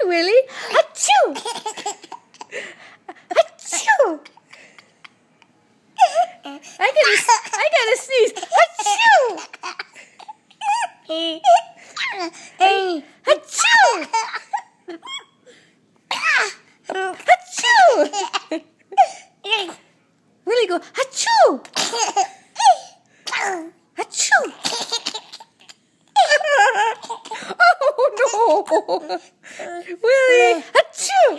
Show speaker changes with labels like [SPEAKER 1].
[SPEAKER 1] Willie. Achoo! Achoo! I gotta sneeze. Achoo! Achoo! Achoo! Willie, go achoo! Achoo! Oh no! Willie, achoo!